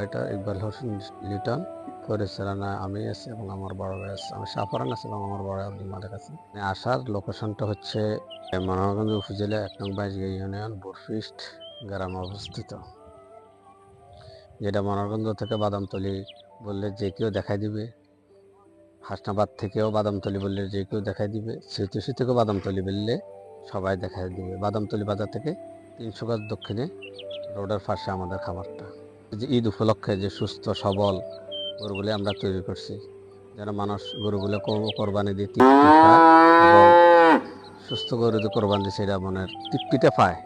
Operator Iqbal Hossain Liton, পরিচালনায় আমি আছি এবং আমার বড় ভাই আছে। আমি শাহপরান আছি এবং আমার বড় আব্দুল মালিক আছে। আসার লোকেশনটা হচ্ছে মনোহরগঞ্জ উপজেলা ১ নং বাইশগাঁ ইউনিয়ন বোরফিস্ট গ্রামে অবস্থিত, যেটা মনোহরগঞ্জ থেকে বাদামতলী বললে যে কেউ দেখাই দিবে। হাসনাবাদ থেকেও বাদামতলী বললে যে কেউ দেখাই দিবে। সিতুসি থেকেও বাদামতলী বললে সবাই দেখাই দিবে। বাদামতলী বাজার থেকে ৩০০ গজ দক্ষিণে রোডের পাশে আমাদের খামারটা। যে ঈদ উপলক্ষে যে সুস্থ সবল গরুগুলি আমরা তৈরি করছি, যেন মানুষ গরুগুলো কোরবানি দিয়ে তৃপ্তি পায় এবং সুস্থ গরু দিয়ে কোরবানি দিয়ে সেটা মনের তৃপ্তিটা পায়।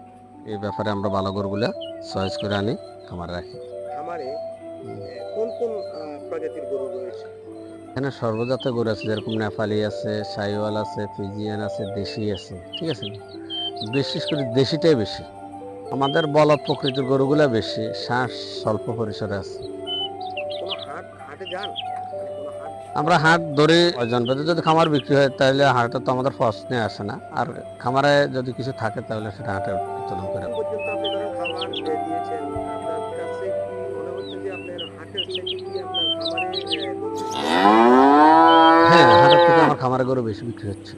এই ব্যাপারে আমরা ভালো গরুগুলো চয়েস করে আনি খামারে রাখি। খামারে কোন কোন প্রজাতির গরু রয়েছে? এখানে সর্বজাতের গরু আছে, যেরকম নেপালি আছে, সাইওয়াল আছে, ফিজিয়ান আছে, দেশি আছে। ঠিক আছে, বিশেষ করে দেশিটাই বেশি। আমাদের বলদ প্রকৃতির গরুগুলো বেশি, শ্বাস স্বল্প পরিসরে আছে। কোনো হাটে যান? মানে কোনো হাট? আমরা হাট ধরে ওজন বেঁধে যদি খামার বিক্রি হয় তাহলে হাটে তো আমাদের প্রশ্নে আসে না, আর খামারে যদি কিছু থাকে তাহলে সেটা হাটে উত্তোলন করে। এখন পর্যন্ত আপনি ধরেন খামার দিয়েছেন, আপনার কাছে কি মনে হচ্ছে যে আপনার হাটের থেকে কি আপনার খামারে গরু হ্যাঁ, হাটের থেকে আমার খামারে গরু বেশি বিক্রি হচ্ছে।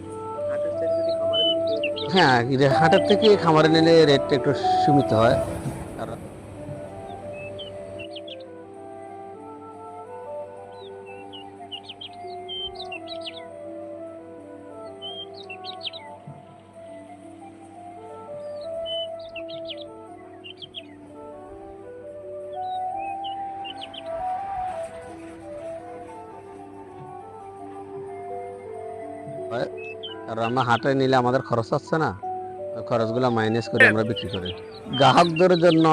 হাটের থেকে যদি খামারে বিক্রি হতো? হ্যাঁ, হাটের থেকে খামারে নিলে রেটটা একটু সীমিত হয়। কারণ আমরা হাটে নিলে আমাদের খরচ আছে না, ওই খরচগুলো মাইনাস করে আমরা বিক্রি করি। গ্রাহকদের জন্য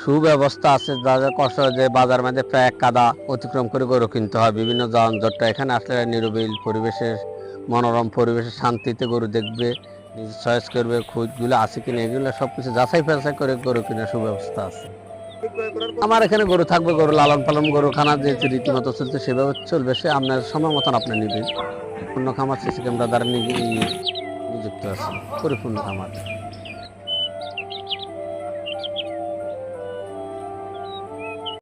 সুব্যবস্থা আছে, যাদের কষ্ট যে বাজার মধ্যে প্রায় কাদা অতিক্রম করে গরু কিনতে হয়, বিভিন্ন যানজটটা। এখানে আসলে নিরবিল পরিবেশের, মনোরম পরিবেশে শান্তিতে গরু দেখবে, নিজে চয়েস করবে, খুঁজগুলো আছে কিনা এগুলো সবকিছু যাচাই বাছাই করে গরু কেনার সুব্যবস্থা আছে। বিক্রয় করার পর আমার এখানে গরু থাকবে, গরু লালন পালন, গরু খানা যে রীতিমতো চলছে সেভাবে চলবে। সে আপনার সময় মতন আপনি নেবেন। পূর্ণ খামার সিসি ক্যামেরা দ্বারা নিযুক্ত আছে, পরিপূর্ণ খামার।